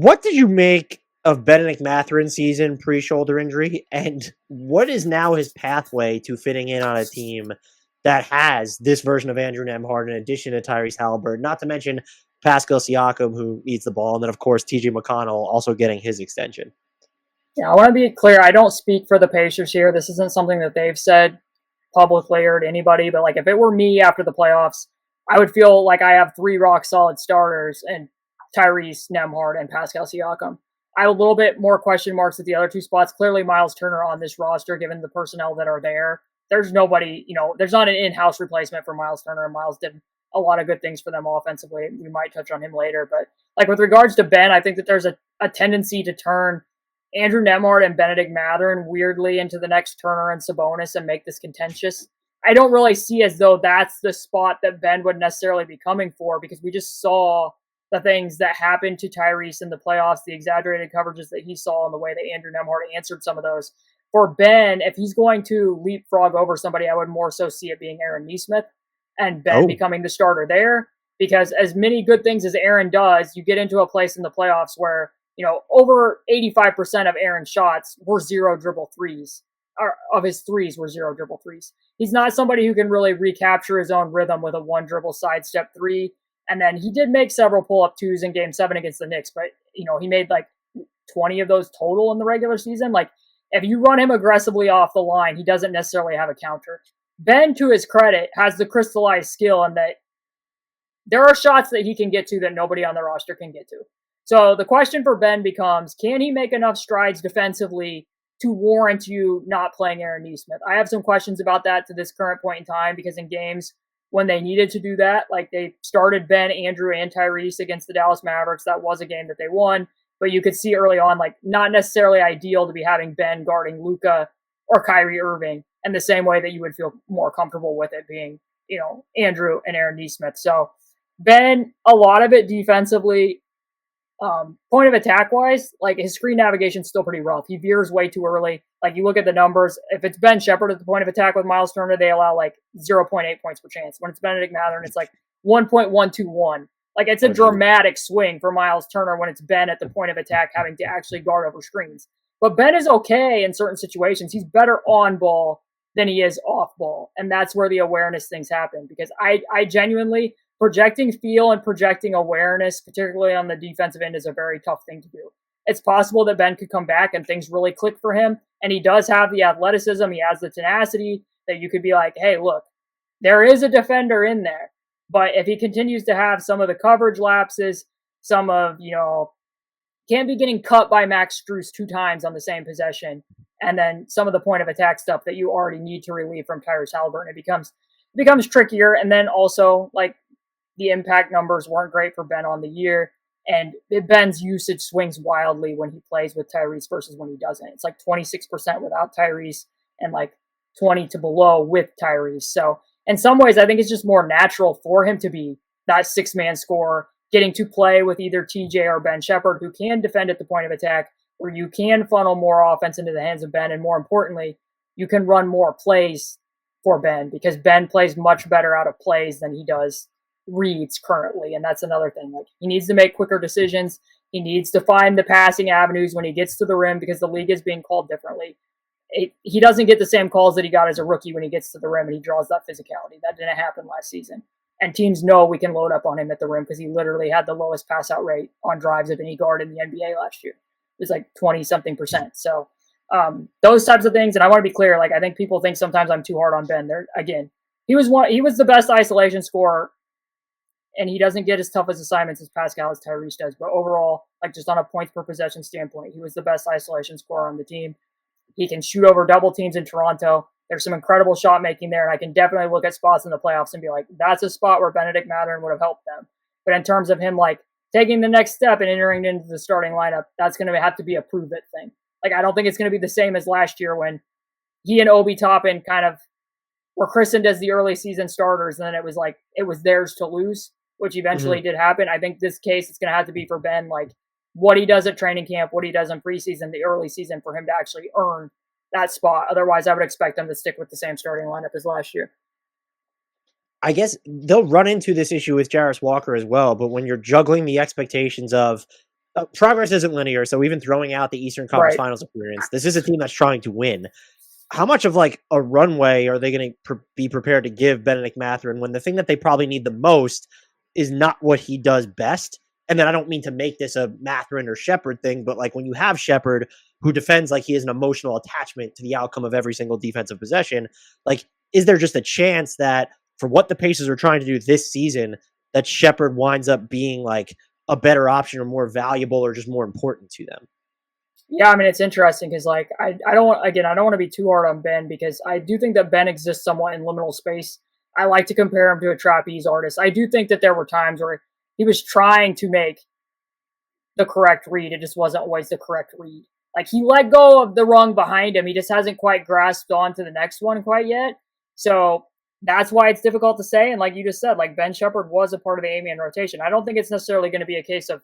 What did you make of Bennedict Mathurin's season pre-shoulder injury, and what is now his pathway to fitting in on a team that has this version of Andrew Nembhard in addition to Tyrese Halliburton, not to mention Pascal Siakam, who needs the ball, and then, of course, T.J. McConnell also getting his extension? Yeah, I want to be clear. I don't speak for the Pacers here. This isn't something that they've said publicly or to anybody, but like if it were me after the playoffs, I would feel like I have 3 rock solid starters and Tyrese, Nembhard, and Pascal Siakam. I have a little bit more question marks at the other 2 spots. Clearly, Miles Turner on this roster, given the personnel that are there. There's nobody, there's not an in-house replacement for Miles Turner. And Miles did a lot of good things for them offensively. We might touch on him later. But like with regards to Ben, I think that there's a tendency to turn Andrew Nembhard and Bennedict Mathurin weirdly into the next Turner and Sabonis and make this contentious. I don't really see as though that's the spot that Ben would necessarily be coming for, because we just saw the things that happened to Tyrese in the playoffs, the exaggerated coverages that he saw, and the way that Andrew Nembhard answered some of those. For Ben, if he's going to leapfrog over somebody, I would more so see it being Aaron Nesmith and Ben becoming the starter there, because as many good things as Aaron does, you get into a place in the playoffs where over 85% of Aaron's shots were 0 dribble threes, or of his threes were 0 dribble threes. He's not somebody who can really recapture his own rhythm with a 1 dribble sidestep 3. And then he did make several pull-up 2s in Game 7 against the Knicks, but, he made like 20 of those total in the regular season. Like, if you run him aggressively off the line, he doesn't necessarily have a counter. Ben, to his credit, has the crystallized skill in that there are shots that he can get to that nobody on the roster can get to. So the question for Ben becomes, can he make enough strides defensively to warrant you not playing Aaron Nesmith? I have some questions about that to this current point in time, because in games when they needed to do that, like they started Ben, Andrew, and Tyrese against the Dallas Mavericks, that was a game that they won. But you could see early on, like, not necessarily ideal to be having Ben guarding Luka or Kyrie Irving in the same way that you would feel more comfortable with it being, Andrew and Aaron Nesmith. So Ben, a lot of it defensively. Point of attack wise, like his screen navigation is still pretty rough. He veers way too early. Like you look at the numbers, if it's Ben Sheppard at the point of attack with Miles Turner, they allow like 0.8 points per chance. When it's Bennedict Mathurin, it's like 1.121. Like it's a dramatic swing for Miles Turner when it's Ben at the point of attack having to actually guard over screens. But Ben is okay in certain situations. He's better on ball than he is off ball. And that's where the awareness things happen, because I genuinely, projecting feel and projecting awareness, particularly on the defensive end, is a very tough thing to do. It's possible that Ben could come back and things really click for him. And he does have the athleticism. He has the tenacity that you could be like, hey, look, there is a defender in there. But if he continues to have some of the coverage lapses, some of, can't be getting cut by Max Strus 2 times on the same possession, and then some of the point of attack stuff that you already need to relieve from Tyrese Halliburton, it becomes trickier. And then also, like, the impact numbers weren't great for Ben on the year, and Ben's usage swings wildly when he plays with Tyrese versus when he doesn't. It's like 26% without Tyrese and like 20 to below with Tyrese. So in some ways, I think it's just more natural for him to be that 6-man scorer, getting to play with either TJ or Ben Sheppard, who can defend at the point of attack, where you can funnel more offense into the hands of Ben, and more importantly, you can run more plays for Ben, because Ben plays much better out of plays than he does reads currently. And that's another thing. Like, he needs to make quicker decisions. He needs to find the passing avenues when he gets to the rim, because the league is being called differently. He doesn't get the same calls that he got as a rookie when he gets to the rim and he draws that physicality. That didn't happen last season. And teams know we can load up on him at the rim, because he literally had the lowest pass out rate on drives of any guard in the NBA last year. It was like 20-something%. So those types of things. And I want to be clear, like, I think people think sometimes I'm too hard on Ben. Again, he was the best isolation scorer, and he doesn't get as tough as assignments as Pascal as Tyrese does. But overall, like, just on a points per possession standpoint, he was the best isolation scorer on the team. He can shoot over double teams in Toronto. There's some incredible shot making there, and I can definitely look at spots in the playoffs and be like, that's a spot where Bennedict Mathurin would have helped them. But in terms of him, like, taking the next step and entering into the starting lineup, that's going to have to be a prove it thing. Like, I don't think it's going to be the same as last year when he and Obi Toppin kind of were christened as the early season starters, and then it was like it was theirs to lose, which eventually did happen. I think this case, it's going to have to be for Ben, like, what he does at training camp, what he does in preseason, the early season, for him to actually earn that spot. Otherwise, I would expect him to stick with the same starting lineup as last year. I guess they'll run into this issue with Jarace Walker as well, but when you're juggling the expectations of progress isn't linear, so even throwing out the Eastern Conference Right. Finals appearance, this is a team that's trying to win. How much of like a runway are they going to be prepared to give Bennedict Mathurin when the thing that they probably need the most is not what he does best? And then I don't mean to make this a Mathurin or Sheppard thing, but like when you have Sheppard who defends like he has an emotional attachment to the outcome of every single defensive possession, like is there just a chance that for what the Pacers are trying to do this season, that Sheppard winds up being like a better option or more valuable or just more important to them? Yeah, I mean it's interesting because like I don't want again I don't want to be too hard on Ben because I do think that Ben exists somewhat in liminal space. I like to compare him to a trapeze artist. I do think that there were times where he was trying to make the correct read. It just wasn't always the correct read. Like he let go of the rung behind him. He just hasn't quite grasped on to the next one quite yet. So that's why it's difficult to say. And like you just said, like Ben Sheppard was a part of the A-man rotation. I don't think it's necessarily going to be a case of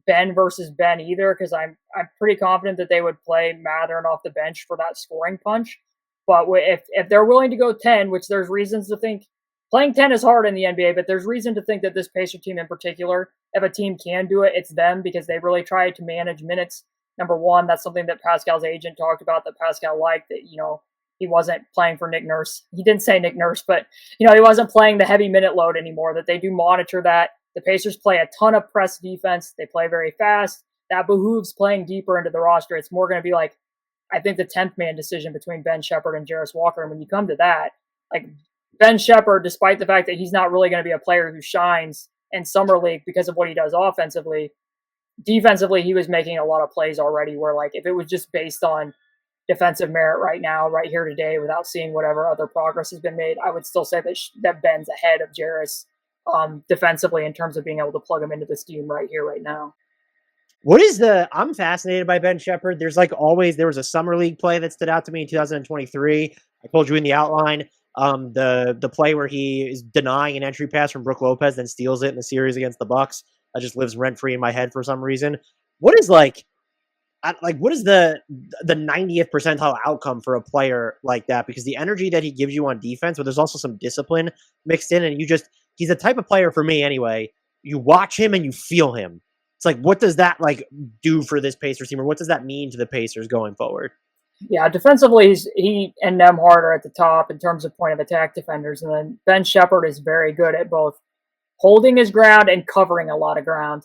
Ben versus Ben either, because I'm pretty confident that they would play Mathurin off the bench for that scoring punch. But if they're willing to go 10, which there's reasons to think playing 10 is hard in the NBA, but there's reason to think that this Pacer team in particular, if a team can do it, it's them because they really try to manage minutes. Number one, that's something that Pascal's agent talked about that Pascal liked, that, he wasn't playing for Nick Nurse. He didn't say Nick Nurse, but, he wasn't playing the heavy minute load anymore, that they do monitor that. The Pacers play a ton of press defense. They play very fast. That behooves playing deeper into the roster. It's more going to be like, I think, the 10th man decision between Ben Sheppard and Jarace Walker. And when you come to that, like Ben Sheppard, despite the fact that he's not really going to be a player who shines in Summer League because of what he does offensively, defensively, he was making a lot of plays already where, like, if it was just based on defensive merit right now, right here today, without seeing whatever other progress has been made, I would still say that Ben's ahead of Jarace defensively in terms of being able to plug him into the scheme right here, right now. I'm fascinated by Ben Sheppard. There was a summer league play that stood out to me in 2023. I told you in the outline, the play where he is denying an entry pass from Brook Lopez, then steals it in the series against the Bucks. That just lives rent free in my head for some reason. What is what is the 90th percentile outcome for a player like that? Because the energy that he gives you on defense, but there's also some discipline mixed in, and he's the type of player for me anyway. You watch him and you feel him. It's like, what does that do for this Pacers team, or what does that mean to the Pacers going forward? Yeah, defensively, he and Nembhard are at the top in terms of point of attack defenders, and then Ben Sheppard is very good at both holding his ground and covering a lot of ground.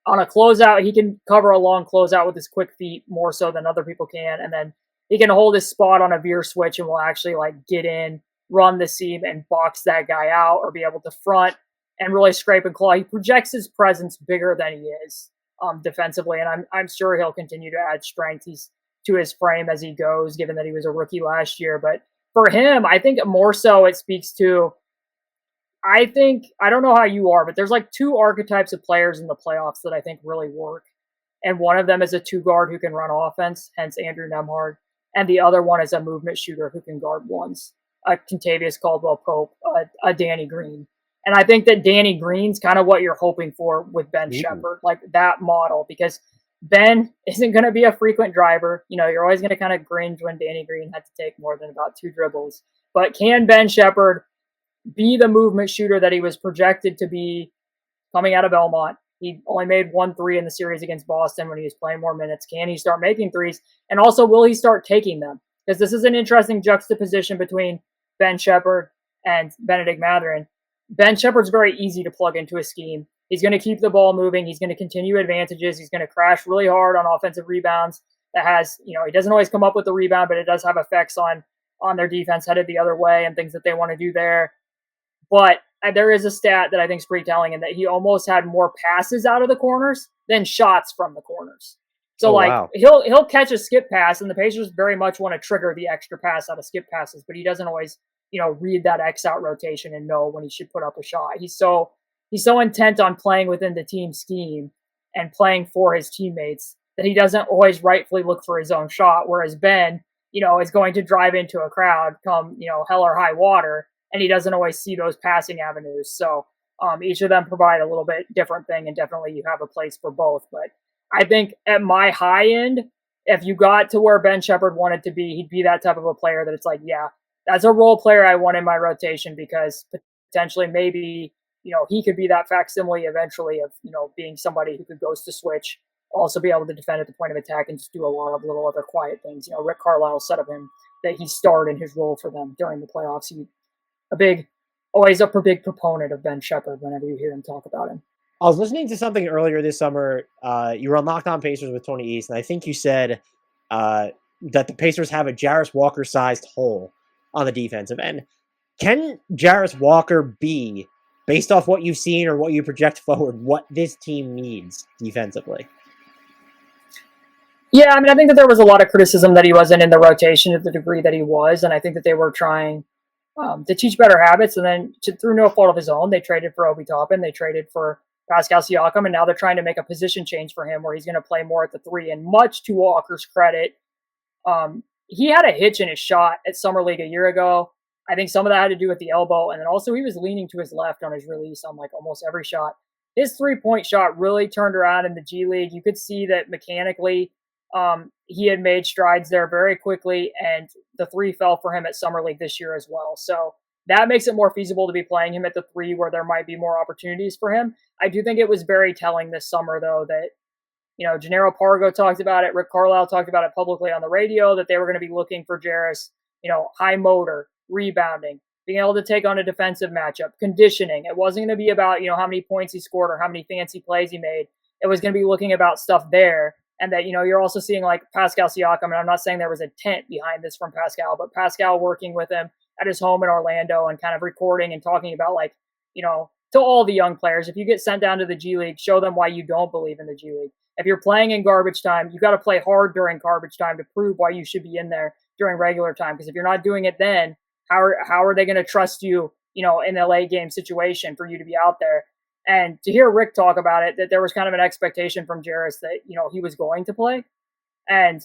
On a closeout, he can cover a long closeout with his quick feet more so than other people can, and then he can hold his spot on a veer switch and will actually get in, run the seam, and box that guy out, or be able to front and really scrape and claw. He projects his presence bigger than he is defensively, and I'm sure he'll continue to add strength to his frame as he goes, given that he was a rookie last year. But for him, I think more so it speaks to, I don't know how you are, but there's two archetypes of players in the playoffs that I think really work. And one of them is a two guard who can run offense, hence Andrew Nembhard. And the other one is a movement shooter who can guard ones, a Kentavious Caldwell-Pope, a Danny Green. And I think that Danny Green's kind of what you're hoping for with Ben Sheppard, like that model, because Ben isn't going to be a frequent driver. You're always going to kind of cringe when Danny Green had to take more than about 2 dribbles. But can Ben Sheppard be the movement shooter that he was projected to be coming out of Belmont? He only made 1 3 in the series against Boston when he was playing more minutes. Can he start making threes? And also, will he start taking them? Because this is an interesting juxtaposition between Ben Sheppard and Bennedict Mathurin. Ben Sheppard's very easy to plug into a scheme. He's going to keep the ball moving. He's going to continue advantages. He's going to crash really hard on offensive rebounds. That has, he doesn't always come up with the rebound, but it does have effects on their defense headed the other way and things that they want to do there. But there is a stat that I think is pretty telling, in that he almost had more passes out of the corners than shots from the corners. So wow. He'll catch a skip pass, and the Pacers very much want to trigger the extra pass out of skip passes, but he doesn't always, read that X out rotation and know when he should put up a shot. He's so intent on playing within the team scheme and playing for his teammates that he doesn't always rightfully look for his own shot. Whereas Ben, is going to drive into a crowd come, hell or high water, and he doesn't always see those passing avenues. So each of them provide a little bit different thing, and definitely you have a place for both. But I think at my high end, if you got to where Ben Sheppard wanted to be, he'd be that type of a player that it's like, yeah, that's a role player I want in my rotation, because potentially maybe he could be that facsimile eventually of, being somebody who could ghost to switch, also be able to defend at the point of attack and just do a lot of little other quiet things. Rick Carlisle said of him that he starred in his role for them during the playoffs. Always a big proponent of Ben Sheppard whenever you hear him talk about him. I was listening to something earlier this summer. You were on Locked On Pacers with Tony East, and I think you said that the Pacers have a Jarace Walker-sized hole on the defensive end. Can Jarace Walker be, based off what you've seen or what you project forward, what this team needs defensively? Yeah, I think that there was a lot of criticism that he wasn't in the rotation to the degree that he was, and I think that they were trying to teach better habits, and then through no fault of his own, they traded for Obi Toppin, they traded for Pascal Siakam, and now they're trying to make a position change for him where he's going to play more at the 3. And much to Walker's credit, he had a hitch in his shot at Summer League a year ago. I think some of that had to do with the elbow, and then also he was leaning to his left on his release on almost every shot. His 3-point shot really turned around in the G League. You could see that mechanically he had made strides there very quickly, and the 3 fell for him at Summer League this year as well. So that makes it more feasible to be playing him at the 3 where there might be more opportunities for him. I do think it was very telling this summer, though, that, Gennaro Pargo talked about it. Rick Carlisle talked about it publicly on the radio, that they were going to be looking for Jarace, high motor, rebounding, being able to take on a defensive matchup, conditioning. It wasn't going to be about, how many points he scored or how many fancy plays he made. It was going to be looking about stuff there. And that, you're also seeing Pascal Siakam, and I'm not saying there was intent behind this from Pascal, but Pascal working with him at his home in Orlando and kind of recording and talking about to all the young players, if you get sent down to the G League, show them why you don't believe in the G League. If you're playing in garbage time, you got to play hard during garbage time to prove why you should be in there during regular time. Because if you're not doing it then, how are they going to trust you, in a late game situation for you to be out there? And to hear Rick talk about it, that there was kind of an expectation from Jarace that, he was going to play. And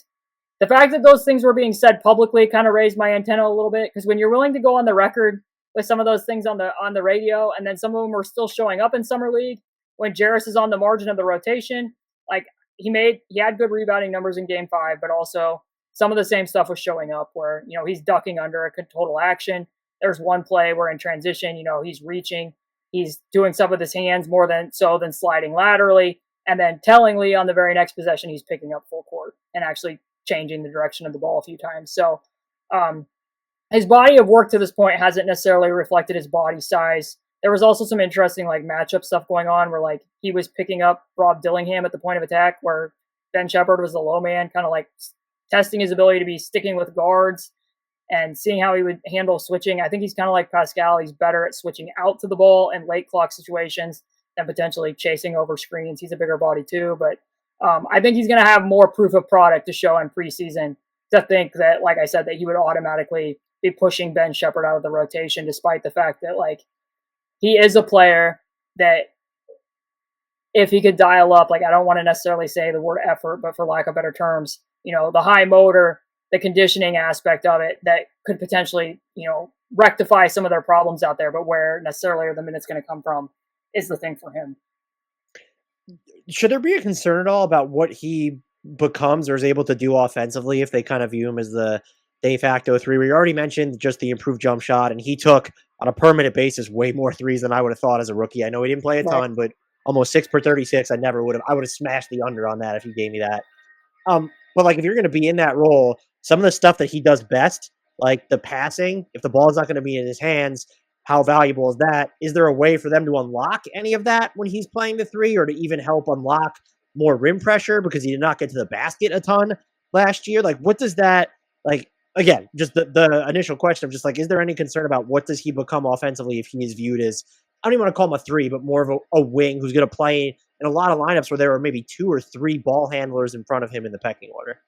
the fact that those things were being said publicly kind of raised my antenna a little bit, because when you're willing to go on the record with some of those things on the radio, and then some of them are still showing up in Summer League, when Jarace is on the margin of the rotation, he had good rebounding numbers in Game 5, but also some of the same stuff was showing up where, he's ducking under a total action. There's one play where in transition, he's reaching, he's doing stuff with his hands more than sliding laterally. And then tellingly on the very next possession, he's picking up full court and actually changing the direction of the ball a few times. So his body of work to this point hasn't necessarily reflected his body size. There was also some interesting matchup stuff going on where he was picking up Rob Dillingham at the point of attack, where Ben Sheppard was the low man, kind of testing his ability to be sticking with guards and seeing how he would handle switching. I think he's kind of like Pascal. He's better at switching out to the ball in late clock situations than potentially chasing over screens. He's a bigger body too, but I think he's going to have more proof of product to show in preseason to think that, like I said, that he would automatically be pushing Ben Sheppard out of the rotation, despite the fact that he is a player that if he could dial up, I don't want to necessarily say the word effort, but for lack of better terms, the high motor, the conditioning aspect of it that could potentially, rectify some of their problems out there, but where necessarily are the minutes going to come from is the thing for him. Should there be a concern at all about what he becomes or is able to do offensively if they kind of view him as the de facto 3? We already mentioned just the improved jump shot, and he took on a permanent basis way more threes than I would have thought as a rookie. I know he didn't play a ton, but almost 6 per 36. I would have smashed the under on that if he gave me that. But if you're going to be in that role, some of the stuff that he does best, like the passing, if the ball is not going to be in his hands, how valuable is that? Is there a way for them to unlock any of that when he's playing the 3, or to even help unlock more rim pressure because he did not get to the basket a ton last year? What does that, again, just the initial question of just is there any concern about what does he become offensively if he is viewed as, I don't even want to call him a 3, but more of a wing who's going to play in a lot of lineups where there are maybe 2 or 3 ball handlers in front of him in the pecking order?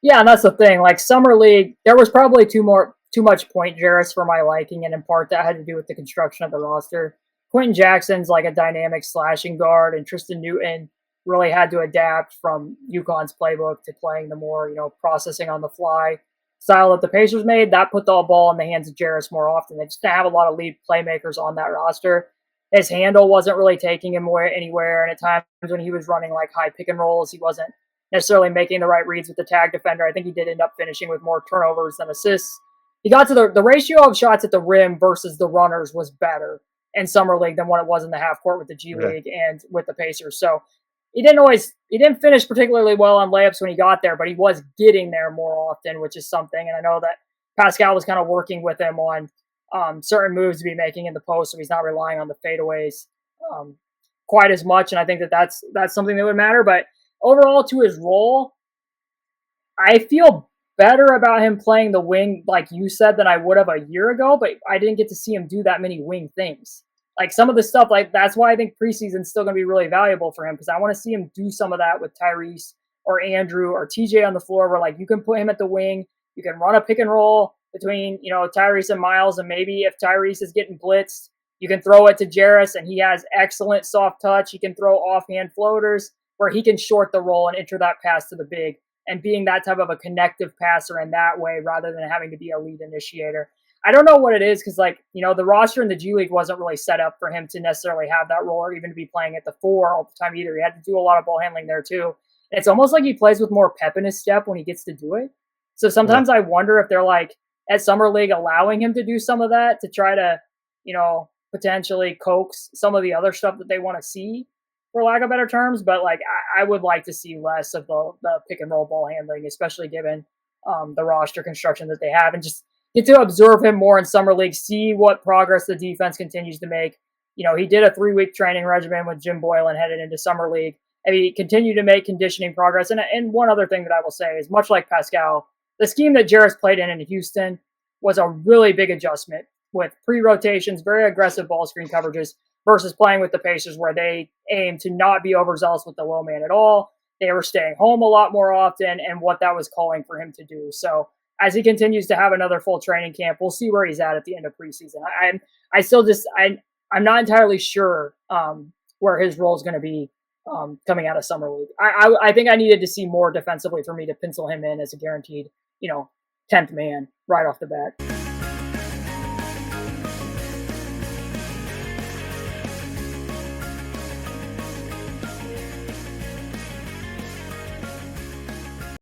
Yeah, and that's the thing. Summer League, there was probably too much point Jarace for my liking, and in part that had to do with the construction of the roster. Quentin Jackson's a dynamic slashing guard, and Tristan Newton really had to adapt from UConn's playbook to playing the more, processing on the fly style that the Pacers made. That put the ball in the hands of Jarace more often. They just didn't have a lot of lead playmakers on that roster. His handle wasn't really taking him anywhere, and at times when he was running high pick and rolls, he wasn't necessarily making the right reads with the tag defender. I think he did end up finishing with more turnovers than assists. He got to the ratio of shots at the rim versus the runners was better. in summer league than what it was in the half court with the G Okay. League and with the Pacers. So he didn't finish particularly well on layups when he got there, but he was getting there more often, which is something. And I know that Pascal was kind of working with him on certain moves to be making in the post, so he's not relying on the fadeaways quite as much. And I think that that's something that would matter. But overall, to his role, I feel better about him playing the wing, like you said, than I would have a year ago, but I didn't get to see him do that many wing things. Like some of the stuff, like that's why I think preseason's still going to be really valuable for him, because I want to see him do some of that with Tyrese or Andrew or TJ on the floor, where like you can put him at the wing, you can run a pick and roll between, Tyrese and Miles, and maybe if Tyrese is getting blitzed, you can throw it to Jarace, and he has excellent soft touch. He can throw offhand floaters where he can short the roll and enter that pass to the big, and being that type of a connective passer in that way rather than having to be a lead initiator. I don't know what it is because, the roster in the G League wasn't really set up for him to necessarily have that role or even to be playing at the 4 all the time either. He had to do a lot of ball handling there too. And it's almost like he plays with more pep in his step when he gets to do it. So sometimes I wonder if they're like at Summer League allowing him to do some of that to try to, potentially coax some of the other stuff that they want to see, for lack of better terms. But I would like to see less of the pick and roll ball handling, especially given the roster construction that they have, and just get to observe him more in summer league, see what progress the defense continues to make. He did a 3-week training regimen with Jim Boylan headed into summer league, and he continued to make conditioning progress. And one other thing that I will say is, much like Pascal, the scheme that Jarace played in Houston was a really big adjustment with pre-rotations, very aggressive ball screen coverages, versus playing with the Pacers where they aim to not be overzealous with the low man at all. They were staying home a lot more often, and what that was calling for him to do. So as he continues to have another full training camp, we'll see where he's at the end of preseason. I'm not entirely sure where his role is going to be coming out of summer league. I think I needed to see more defensively for me to pencil him in as a guaranteed, 10th man right off the bat.